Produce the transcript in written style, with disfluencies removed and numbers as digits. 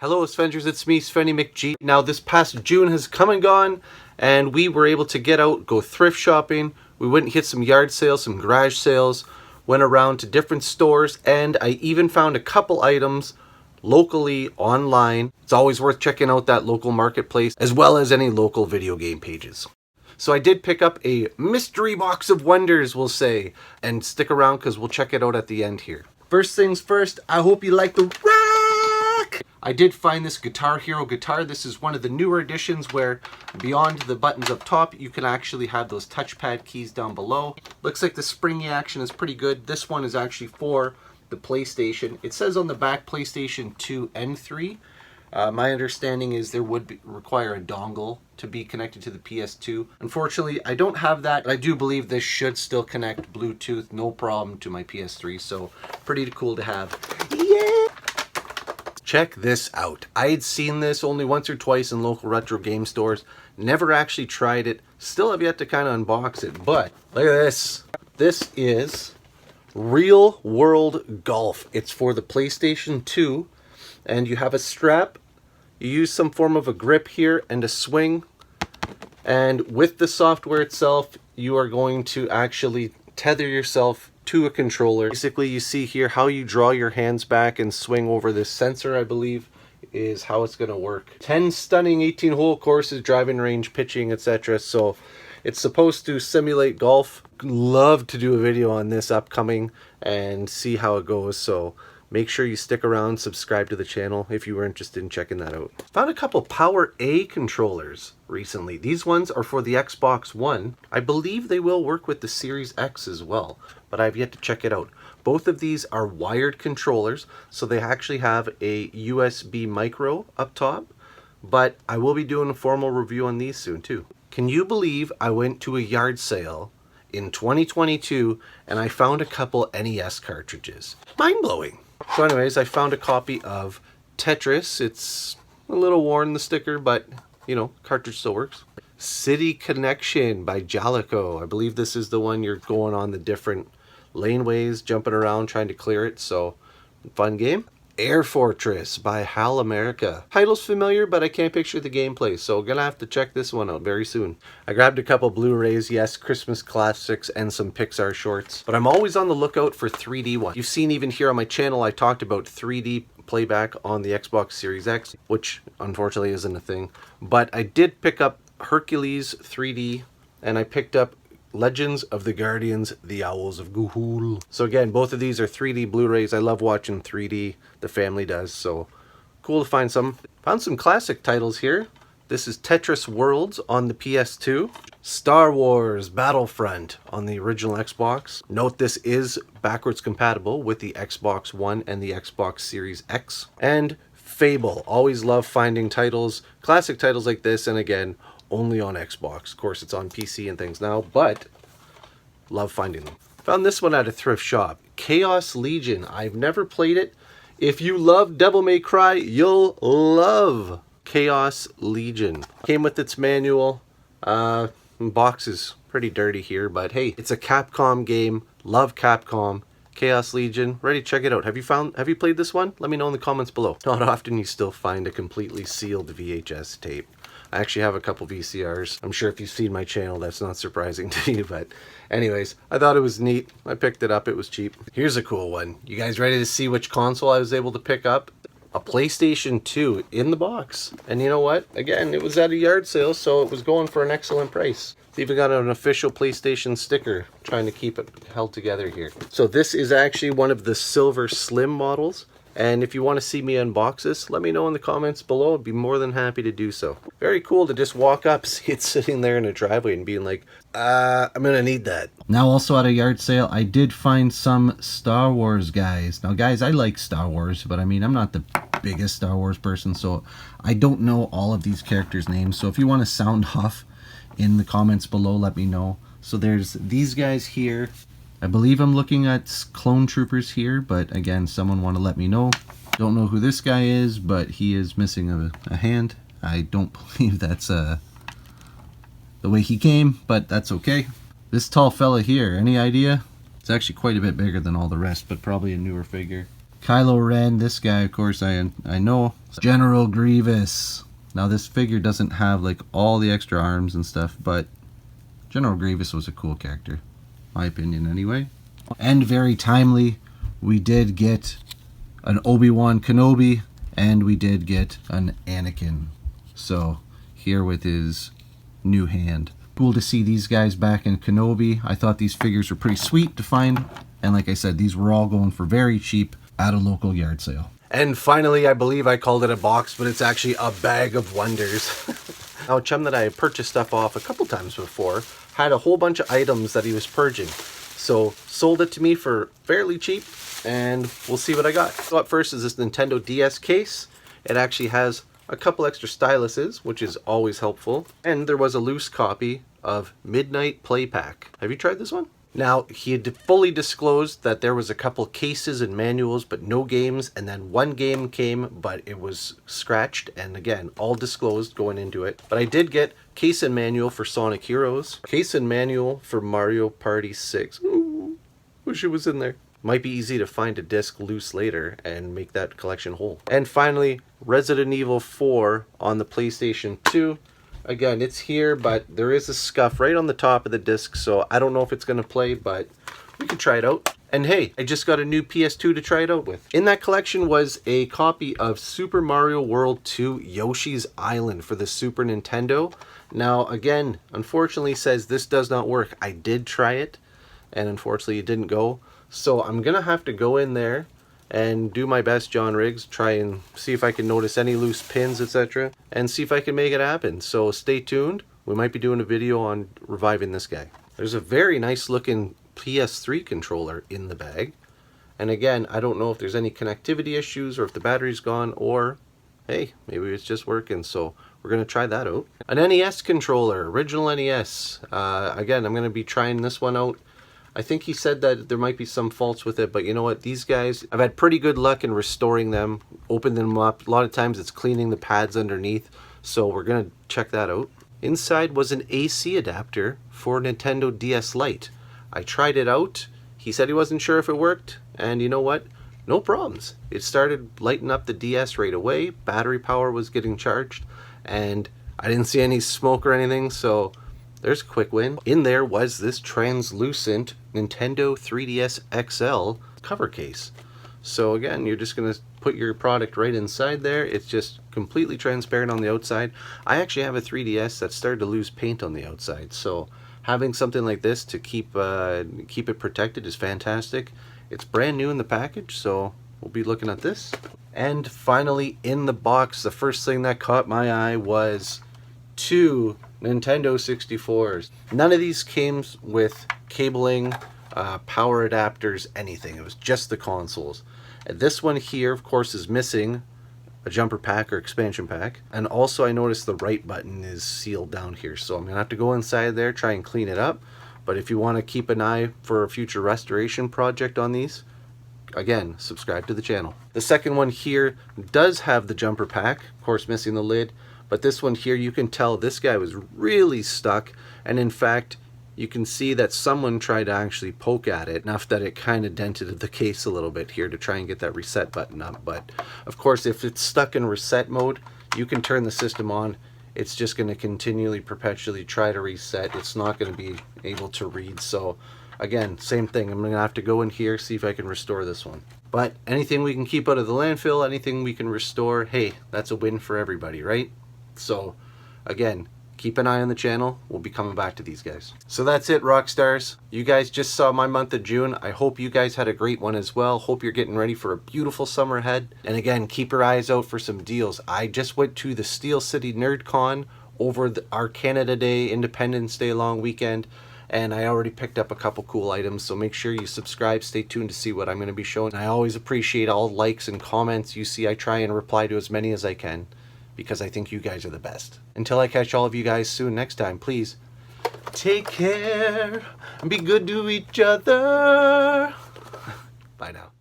Hello Avengers, it's me, Svenny McG. Now this past June has come and gone, and we were able to get out, go thrift shopping. We went and hit some yard sales, some garage sales, went around to different stores, and I even found a couple items locally online. It's always worth checking out that local marketplace, as well as any local video game pages. So I did pick up a mystery box of wonders, we'll say, and stick around because we'll check it out at the end here. First things first, I hope you like the rack! I did find this Guitar Hero guitar. This is one of the newer editions where beyond the buttons up top, you can actually have those touchpad keys down below. Looks like the springy action is pretty good. This one is actually for the PlayStation. It says on the back PlayStation 2 and 3. My understanding is there would require a dongle to be connected to the PS2. Unfortunately, I don't have that. I do believe this should still connect Bluetooth, no problem, to my PS3. So pretty cool to have. Yeah! Check this out. I had seen this only once or twice in local retro game stores. Never actually tried it. Still have yet to kind of unbox it. But look at this. This is Real World Golf. It's for the PlayStation 2. And you have a strap. You use some form of a grip here and a swing. And with the software itself, you are going to actually tether yourself to a controller. Basically, you see here how you draw your hands back and swing over this sensor, I believe, is how it's going to work. 10 stunning 18-hole courses, driving range, pitching, etc. So it's supposed to simulate golf. Love to do a video on this upcoming and see how it goes. So make sure you stick around, subscribe to the channel if you were interested in checking that out. Found a couple Power A controllers recently. These ones are for the Xbox One. I believe they will work with the Series X as well, but I've yet to check it out. Both of these are wired controllers, so they actually have a USB micro up top, but I will be doing a formal review on these soon too. Can you believe I went to a yard sale in 2022 and I found a couple NES cartridges? Mind-blowing. So anyways, I found a copy of Tetris. It's a little worn, the sticker, but you know, cartridge still works. City Connection by Jalico. I believe this is the one you're going on the different laneways, jumping around, trying to clear it. So fun game. Air Fortress by HAL America. Title's familiar, but I can't picture the gameplay, so gonna have to check this one out very soon. I grabbed a couple Blu-rays, yes, Christmas classics, and some Pixar shorts, but I'm always on the lookout for 3D ones. You've seen even here on my channel, I talked about 3D playback on the Xbox Series X, which unfortunately isn't a thing, but I did pick up Hercules 3D, and I picked up Legends of the Guardians, the Owls of Ga'Hoole. So again, both of these are 3D Blu-rays. I love watching 3D. The family does, so cool to find some. Found some classic titles here. This is Tetris Worlds on the PS2. Star Wars Battlefront on the original Xbox. Note this is backwards compatible with the Xbox One and the Xbox Series X. And Fable. Always love finding titles, classic titles like this, and again, only on Xbox. Of course, it's on PC and things now, but love finding them. Found this one at a thrift shop. Chaos Legion. I've never played it. If you love Devil May Cry, you'll love Chaos Legion. Came with its manual. Box is pretty dirty here, but hey, it's a Capcom game. Love Capcom. Chaos Legion. Ready to check it out. Have you played this one? Let me know in the comments below. Not often you still find a completely sealed VHS tape. I actually have a couple VCRs. I'm sure if you've seen my channel, that's not surprising to you, but anyways, I thought it was neat. I picked it up. It was cheap. Here's a cool one. You guys ready to see which console I was able to pick up? A PlayStation 2 in the box. And you know what? Again, it was at a yard sale, so it was going for an excellent price. It's even got an official PlayStation sticker, trying to keep it held together here. So this is actually one of the silver slim models. And if you want to see me unbox this, let me know in the comments below. I'd be more than happy to do so. Very cool to just walk up, see it sitting there in a driveway and being like, I'm going to need that. Now also at a yard sale, I did find some Star Wars guys. Now guys, I like Star Wars, but I mean, I'm not the biggest Star Wars person, so I don't know all of these characters' names. So if you want to sound off in the comments below, let me know. So there's these guys here. I believe I'm looking at clone troopers here, but again, someone want to let me know. Don't know who this guy is, but he is missing a hand. I don't believe that's the way he came, but that's okay. This tall fella here, any idea? It's actually quite a bit bigger than all the rest, but probably a newer figure. Kylo Ren, this guy, of course, I know. General Grievous. Now, this figure doesn't have, like, all the extra arms and stuff, but General Grievous was a cool character. My opinion, anyway. And very timely, we did get an Obi-Wan Kenobi, and we did get an Anakin. So, here with his new hand. Cool to see these guys back in Kenobi. I thought these figures were pretty sweet to find. And like I said, these were all going for very cheap at a local yard sale. And finally, I believe I called it a box, but it's actually a bag of wonders. Now, a chum that I had purchased stuff off a couple times before had a whole bunch of items that he was purging. So, sold it to me for fairly cheap, and we'll see what I got. So up first is this Nintendo DS case. It actually has a couple extra styluses, which is always helpful. And there was a loose copy of Midnight Play Pack. Have you tried this one? Now, he had fully disclosed that there was a couple cases and manuals, but no games, and then one game came, but it was scratched, and again, all disclosed going into it. But I did get case and manual for Sonic Heroes, case and manual for Mario Party 6. Ooh, wish it was in there. Might be easy to find a disc loose later and make that collection whole. And finally, Resident Evil 4 on the PlayStation 2. Again, it's here, but there is a scuff right on the top of the disc, so I don't know if it's going to play, but we can try it out. And hey, I just got a new PS2 to try it out with. In that collection was a copy of Super Mario World 2 Yoshi's Island for the Super Nintendo. Now, again, unfortunately says this does not work. I did try it, and unfortunately it didn't go. So I'm going to have to go in there and do my best, John Riggs, try and see if I can notice any loose pins, etc. and see if I can make it happen. So stay tuned. We might be doing a video on reviving this guy. There's a very nice looking Ps3 controller in the bag. And again, I don't know if there's any connectivity issues or if the battery's gone, or hey, maybe it's just working. So we're going to try that out. An NES controller, original NES. Again, I'm going to be trying this one out. I think he said that there might be some faults with it, but you know what? These guys, I've had pretty good luck in restoring them, opening them up. A lot of times it's cleaning the pads underneath, so we're going to check that out. Inside was an AC adapter for Nintendo DS Lite. I tried it out. He said he wasn't sure if it worked, and you know what? No problems. It started lighting up the DS right away. Battery power was getting charged, and I didn't see any smoke or anything, so there's a quick win. In there was this translucent Nintendo 3DS XL cover case. So again, you're just going to put your product right inside there. It's just completely transparent on the outside. I actually have a 3DS that started to lose paint on the outside. So having something like this to keep it protected is fantastic. It's brand new in the package, so we'll be looking at this. And finally, in the box, the first thing that caught my eye was two Nintendo 64s. None of these came with cabling, power adapters, anything. It was just the consoles. And this one here, of course, is missing a jumper pack or expansion pack. And also I noticed the right button is sealed down here. So I'm going to have to go inside there, try and clean it up. But if you want to keep an eye for a future restoration project on these, again, subscribe to the channel. The second one here does have the jumper pack, of course missing the lid. But this one here, you can tell this guy was really stuck. And in fact, you can see that someone tried to actually poke at it enough that it kind of dented the case a little bit here to try and get that reset button up. But of course, if it's stuck in reset mode, you can turn the system on. It's just going to continually, perpetually try to reset. It's not going to be able to read. So again, same thing. I'm going to have to go in here, see if I can restore this one. But anything we can keep out of the landfill, anything we can restore, hey, that's a win for everybody, right? So again, keep an eye on the channel. We'll be coming back to these guys. So that's it, rock stars. You guys just saw my month of June. I hope you guys had a great one as well. Hope you're getting ready for a beautiful summer ahead. And again, keep your eyes out for some deals. I just went to the Steel City NerdCon over our Canada Day, Independence Day long weekend, and I already picked up a couple cool items. So make sure you subscribe, stay tuned to see what I'm going to be showing. I always appreciate all likes and comments you see. I try and reply to as many as I can, because I think you guys are the best. Until I catch all of you guys soon next time, please take care and be good to each other. Bye now.